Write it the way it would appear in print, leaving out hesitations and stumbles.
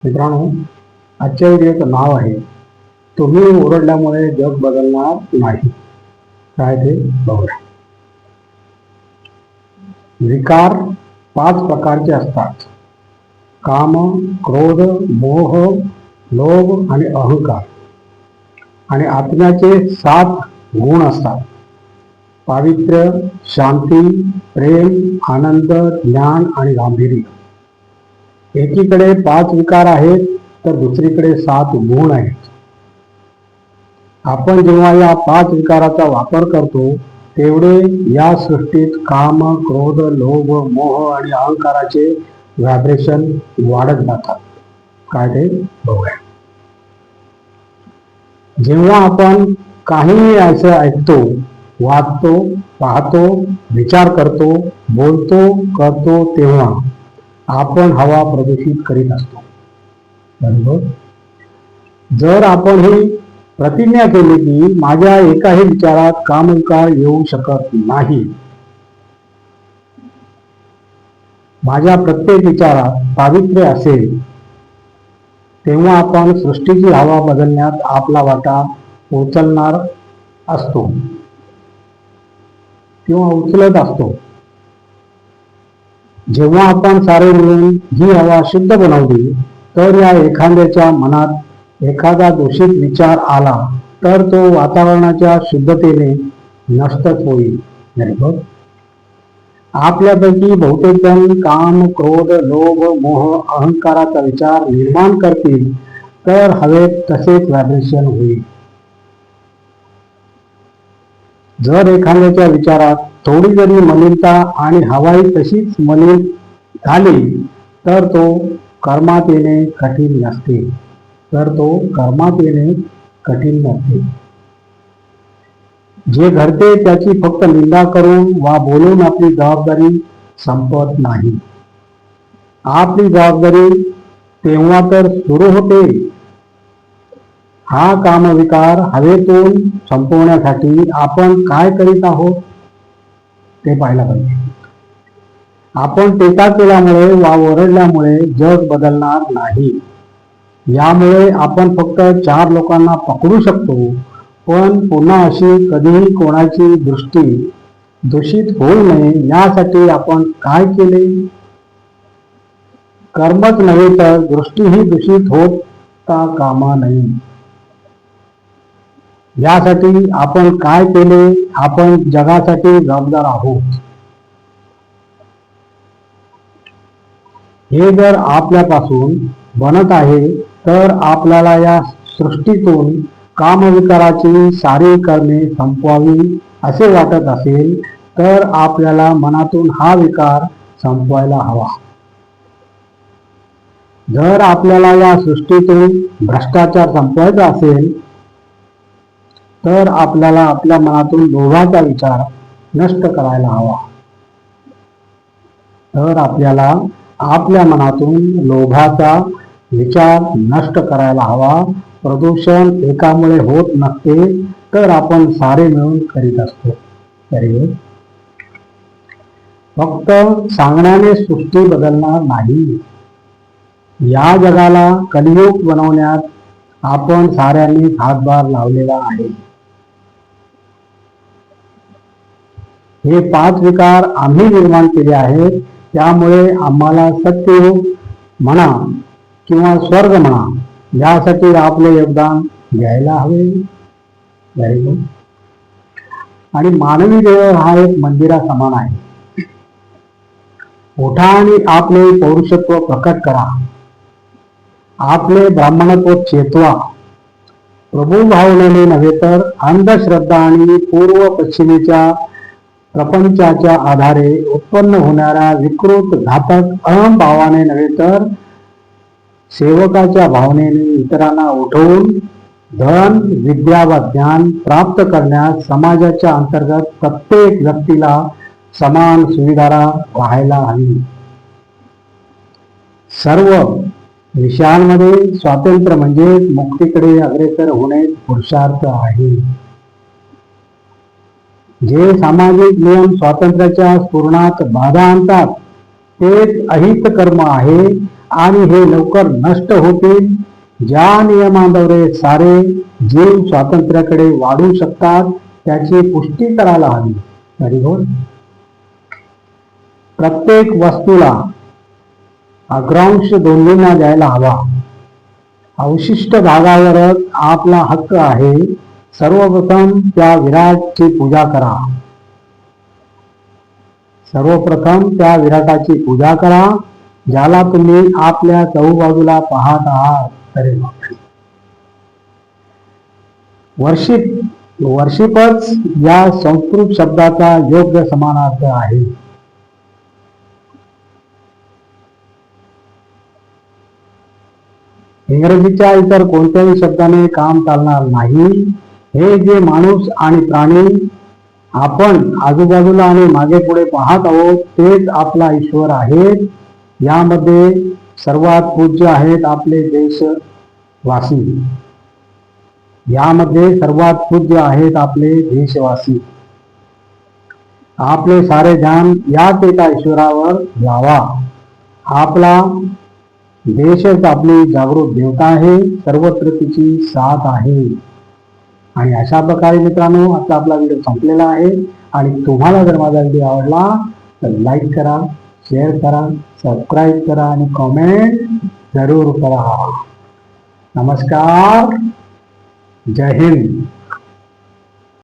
मित्रांनो, आजच्या व्हिडिओचं नाव आहे तुम्ही ओरडल्यामुळे जग बदलणार नाही. काय ते बघूया. विकार 5 प्रकारचे असतात. काम, क्रोध, मोह, लोभ आणि अहंकार. आणि आत्म्याचे 7 गुण असतात. पावित्र्य, शांती, प्रेम, आनंद, ज्ञान आणि गांभीर्य. एकीकडे 5 विकार आहेत तर दुसरीकडे 7 गुण आहेत. आपण जेव्हा या 5 विकाराचा वापर करतो तेवढे या सृष्टीत काम, क्रोध, लोभ, मोह आणि अहंकाराचे व्हायब्रेशन वाढत जातात. काय ते बघूया. जेव्हा आपण काहीही असं ऐकतो, वाचतो, पाहतो, विचार करतो, बोलतो, करतो तेव्हा आपण हवा प्रदूषित करीत असतो. बरोबर. जर आपण ही प्रतिज्ञा केली की माझ्या एकाही विचारात कामविकार येऊ शकत नाही, माझ्या प्रत्येक विचारात पावित्र्य असेल, तेव्हा आपण सृष्टीची हवा बदलण्यात आपला वाटा उचलणार असतो किंवा उचलत असतो. जेव्हा आपण सारे मिळून ही हवा शुद्ध बनवली तर या एखाद्याच्या मनात एखादा दूषित विचार आला तर तो वातावरणाच्या शुद्धतेने नष्टच होईल. बरोबर. आपल्यापैकी बहुतेक जण काम, क्रोध, लोभ, मोह, अहंकाराचा विचार निर्माण करतील तर हवेत तसेच व्हायब्रेशन होईल. जर एखाद्याच्या विचारात थोडी जरी मलिनता आणि हवाही तशीच मलिन झाली तर तो कर्मात येणे कठीण नसते. जे घडते त्याची फक्त निंदा करून वा बोलून आपली जबाबदारी संपत नाही. आपली जबाबदारी तेव्हा तर सुरू होते. हा कामविकार हवेतून संपवण्यासाठी आपण काय करीत आहोत ते पाहायला पाहिजे. आपण टीका केल्यामुळे वा ओरडल्यामुळे जग बदलणार नाही. यामुळे आपण फक्त 4 लोकांना पकडू शकतो, पण पुन्हा अशी कधीही कोणाची दृष्टी दूषित होऊ नये यासाठी आपण काय केले? कर्मच नव्हे तर दृष्टीही दूषित होता कामा नये. यासाठी आपण काय केले? आपण जगासाठी जबाबदार आहोत. हे जर आपल्यापासून बनत आहे तर आपल्याला या सृष्टीतून कामविकाराची सारी कर्मे संपवावी असे वाटत असेल तर आपल्याला मनातून हा विकार संपवायला हवा. जर आपल्याला या सृष्टीतून भ्रष्टाचार संपवायचा असेल तर आपल्याला आपल्या मनातून लोभाचा विचार नष्ट करायला हवा. प्रदूषण एकामुळे होत नसते तर आपण सारे मिळून करीत असतो. फक्त सांगण्याने सृष्टी बदलणार नाही. या जगाला कलियुग बनवण्यात आपण साऱ्यांनी हातभार लावलेला आहे. हे 5 विकार आम्ही निर्माण केले आहेत. त्यामुळे आम्हाला सत्ययुग म्हणा किंवा स्वर्ग म्हणा यासाठी आपले योगदान द्यायला हवे. आणि मानवी देह हा एक मंदिरा समान आहे. उठा आणि आपले पौरुषत्व प्रकट करा. आपले ब्राह्मणत्व चेतवा. प्रभू भावनेने नव्हे तर अंधश्रद्धा आणि पूर्व पश्चिमेच्या प्रपंचाच्या आधारे उत्पन्न होणाऱ्या विकृत घातक अहंभावाने नव्हे तर सेवकाच्या भावनेने इतरांना उठवून धन, विद्या व ज्ञान प्राप्त करण्यास समाजाच्या अंतर्गत प्रत्येक व्यक्तीला समान सुविधा व्हायला हवी. सर्व विषयांमध्ये स्वातंत्र्य म्हणजे मुक्तीकडे अग्रेसर होणे पुरुषार्थ आहे. जे सामाजिक नियम स्वातंत्र्याच्या स्फुरणात बाधा आणतात तेच अहित कर्म आहे आणि हे लवकर नष्ट होतील. ज्या नियमांद्वारे सारे जीव स्वातंत्र्याकडे वाढू शकतात त्याची पुष्टी करायला हवी. Very good. प्रत्येक वस्तूला अग्रांश दोन्हींना द्यायला हवा. अवशिष्ट भागावरच आपला हक्क आहे. सर्वप्रथम त्या विराटची पूजा करा. सर्वप्रथम त्या विराटाची पूजा करा ज्याला तुम्ही आपल्या चहूबाजूला पाहत आहात. अरे वर्शिपच या संस्कृत शब्दाचा योग्य समानार्थ आहे. इंग्रजीच्या इतर कोणत्याही शब्दाने काम चालणार नाही. हे जे माणूस आणि प्राणी आपण आजूबाजूला आणि मागे पुढे पाहत आहोत तेच आपला ईश्वर आहेत. यामध्ये सर्वात पूज्य आहेत आपले देशवासी. यामध्ये सर्वात पूज्य आहेत आपले देशवासी. आपले सारे ध्यान याच एका ईश्वरावर लावा. आपला देशच आपली जागृत देवता आहे. सर्वत्र तिची साथ आहे. आणि अशा प्रकारे मित्रांनो आता आपला व्हिडिओ संपलेला आहे. आणि तुम्हाला जर माझा व्हिडिओ आवडला तर लाईक करा, शेअर करा, सबस्क्राईब करा आणि कमेंट जरूर करा. नमस्कार. जय हिंद.